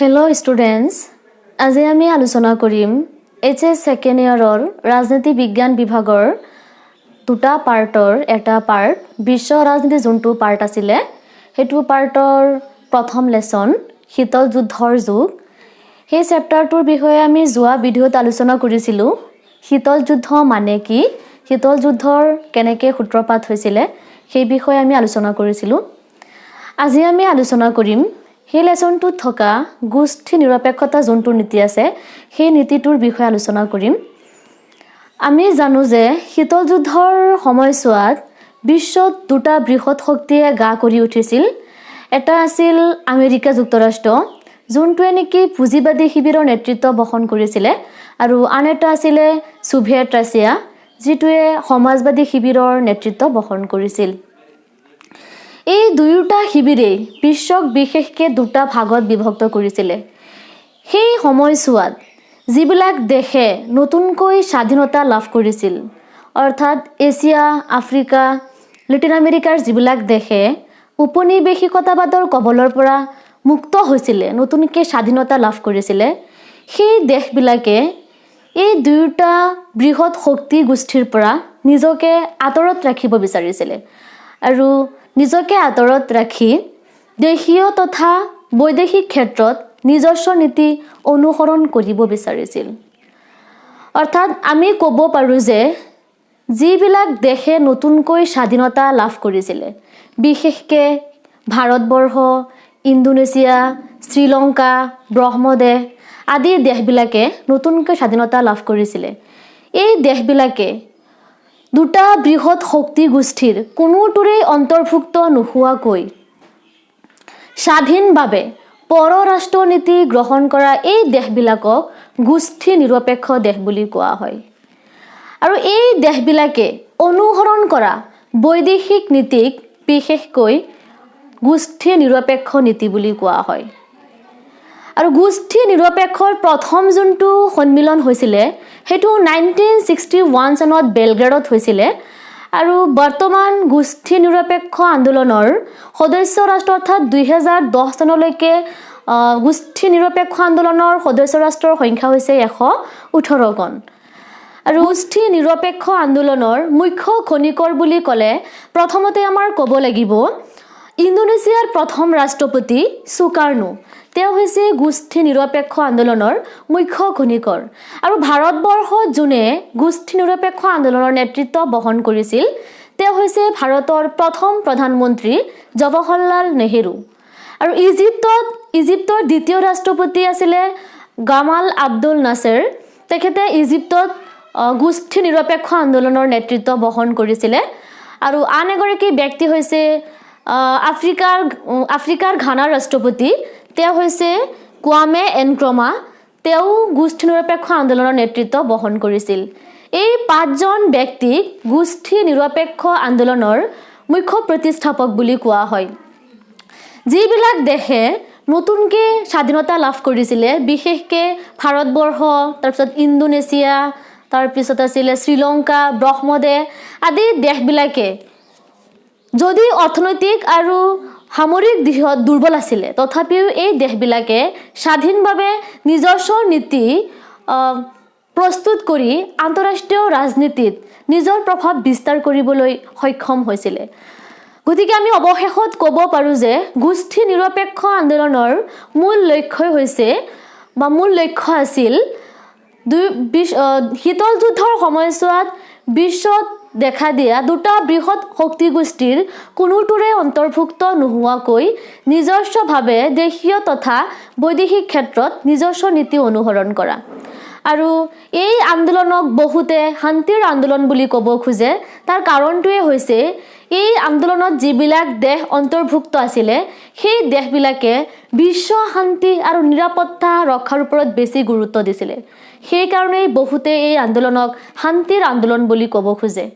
Hello students, আজি আমি আলোচনা কৰিম HS second year ৰাজনীতি বিজ্ঞান বিভাগৰ দুটা পাৰ্টৰ এটা পাৰ্ট বিশ্ব ৰাজনীতি যোনটো পাৰ্ট আছিল হেতু পাৰ্টৰ প্ৰথম লেসন শীতল যুদ্ধৰ যুগ এই চেপ্টাৰটোৰ বিষয়ে আমি যোৱা ভিডিঅ'ত আলোচনা কৰিছিলো শীতল যুদ্ধ মানে কি শীতল যুদ্ধৰ কেনেকৈ সূত্ৰপাত হৈছিল সেই বিষয়ে আমি আলোচনা কৰিছিলো আজি আমি আলোচনা কৰিম এই লেসনটোত থকা গোষ্ঠী নিৰপেক্ষতা যোনটো নীতি আছে সেই নীতিটোৰ বিষয়ে আলোচনা কৰিম আমি জানো যে শীতল যুদ্ধৰ সময়ছোৱাত বিশ্বত দুটা বৃহৎ শক্তিয়ে গা কৰি উঠিছিল এটা আছিল আমেৰিকা যুক্তৰাষ্ট্ৰ যোনটোৱে নেকি পুঁজিবাদী শিবিৰৰ নেতৃত্ব বহন কৰিছিল আৰু আন এটা আছিল সোভিয়েট ৰাছিয়া যিটোৱে সমাজবাদী শিবিৰৰ নেতৃত্ব বহন কৰিছিল এই দুয়োটা শিবিৰে বিশ্বক বিশেষকৈ দুটা ভাগত বিভক্ত কৰিছিল সেই সময়ছোৱাত যিবিলাক দেশে নতুনকৈ স্বাধীনতা লাভ কৰিছিল অৰ্থাৎ এছিয়া আফ্ৰিকা লেটিন আমেৰিকাৰ যিবিলাক দেশে উপনিৱেশিকতাবাদৰ কবলৰ পৰা মুক্ত হৈছিল নতুনকৈ স্বাধীনতা লাভ কৰিছিল সেই দেশবিলাকে এই দুয়োটা বৃহৎ শক্তি গোষ্ঠীৰ পৰা নিজকে আঁতৰত ৰাখিব বিচাৰিছিল আৰু নিজকে আঁতৰত ৰাখি দেশীয় তথা বৈদেশিক ক্ষেত্ৰত নিজস্ব নীতি অনুসৰণ কৰিব বিচাৰিছিল অৰ্থাৎ আমি ক'ব পাৰো যে যিবিলাক দেশে নতুনকৈ স্বাধীনতা লাভ কৰিছিল বিশেষকৈ ভাৰতবৰ্ষ ইণ্ডোনেছিয়া শ্ৰীলংকা ব্ৰহ্মদেশ আদি দেশবিলাকে নতুনকৈ স্বাধীনতা লাভ কৰিছিল এই দেশবিলাকে দুটা বৃহৎ শক্তি গোষ্ঠীৰ কোনোটোৰে অন্তৰ্ভুক্ত নোহোৱাকৈ স্বাধীনভাৱে পৰৰাষ্ট্ৰ নীতি গ্ৰহণ কৰা এই দেশবিলাকক গোষ্ঠী নিৰপেক্ষ দেশ বুলি কোৱা হয় আৰু এই দেশবিলাকে অনুসৰণ কৰা বৈদেশিক নীতিক বিশেষকৈ গোষ্ঠী নিৰপেক্ষ নীতি বুলি কোৱা হয় আৰু গোষ্ঠী নিৰপেক্ষৰ প্ৰথম যোনটো সন্মিলন হৈছিল হেতু 1961 চনত বেলগ্ৰেডত হৈছিল আৰু বৰ্তমান গোষ্ঠী নিৰপেক্ষ আন্দোলনৰ সদস্য ৰাষ্ট্ৰ অৰ্থাৎ 2010 চনলৈকে গোষ্ঠী নিৰপেক্ষ আন্দোলনৰ সদস্য ৰাষ্ট্ৰৰ সংখ্যা হৈছে 118 খন আৰু গোষ্ঠী নিৰপেক্ষ আন্দোলনৰ মুখ্য খনিকৰ বুলি ক'লে প্ৰথমতে আমাৰ ক'ব লাগিব ইণ্ডোনেছিয়াৰ প্ৰথম ৰাষ্ট্ৰপতি সুকাৰ্ণো তেওঁ হৈছে গোষ্ঠী নিৰপেক্ষ আন্দোলনৰ মুখ্য খনিকৰ আৰু ভাৰতবৰ্ষত যোনে গোষ্ঠী নিৰপেক্ষ আন্দোলনৰ নেতৃত্ব বহন কৰিছিল তেওঁ হৈছে ভাৰতৰ প্ৰথম প্ৰধানমন্ত্ৰী জৱাহৰলাল নেহেৰু আৰু ইজিপ্তৰ দ্বিতীয় ৰাষ্ট্ৰপতি আছিল গামাল আব্দুল নাছিৰ তেখেতে ইজিপ্তত গোষ্ঠী নিৰপেক্ষ আন্দোলনৰ নেতৃত্ব বহন কৰিছিল আৰু আন এগৰাকী ব্যক্তি হৈছে আফ্ৰিকাৰ ঘানাৰ ৰাষ্ট্ৰপতি তেওঁ হৈছে কোৱামে এনক্ৰমা তেওঁ গোষ্ঠী নিৰপেক্ষ আন্দোলনৰ নেতৃত্ব বহন কৰিছিল এই পাঁচজন ব্যক্তিক গোষ্ঠী নিৰপেক্ষ আন্দোলনৰ মুখ্য প্ৰতিষ্ঠাপক বুলি কোৱা হয় যিবিলাক দেশে নতুনকৈ স্বাধীনতা লাভ কৰিছিল বিশেষকৈ ভাৰতবৰ্ষ তাৰপিছত ইণ্ডোনেছিয়া তাৰপিছত আছিল শ্ৰীলংকা ব্ৰহ্মদেশ আদি দেশবিলাকে যদি অৰ্থনৈতিক আৰু সামৰিক দিশত দুৰ্বল আছিল তথাপিও এই দেশবিলাকে স্বাধীনভাৱে নিজস্ব নীতি প্ৰস্তুত কৰি আন্তঃৰাষ্ট্ৰীয় ৰাজনীতিত নিজৰ প্ৰভাৱ বিস্তাৰ কৰিবলৈ সক্ষম হৈছিল গতিকে আমি অৱশেষত ক'ব পাৰো যে গোষ্ঠী নিৰপেক্ষ আন্দোলনৰ মূল লক্ষ্য আছিল শীতল যুদ্ধৰ সময়ছোৱাত বিশ্বত দেখা দিয়া দুটা বৃহৎ শক্তি গোষ্ঠীৰ কোনোটোৰে অন্তৰ্ভুক্ত নোহোৱাকৈ নিজস্বভাৱে দেশীয় তথা বৈদেশিক ক্ষেত্ৰত নিজস্ব নীতি অনুসৰণ কৰা আৰু এই আন্দোলনক বহুতে শান্তিৰ আন্দোলন বুলি ক'ব খোজে তাৰ কাৰণটোৱে হৈছে এই আন্দোলনত যিবিলাক দেশ অন্তৰ্ভুক্ত আছিল সেই দেশবিলাকে বিশ্ব শান্তি আৰু নিৰাপত্তা ৰক্ষাৰ ওপৰত বেছি গুৰুত্ব দিছিল সেইকাৰণে বহুতে এই আন্দোলনক শান্তিৰ আন্দোলন বুলি ক'ব খোজে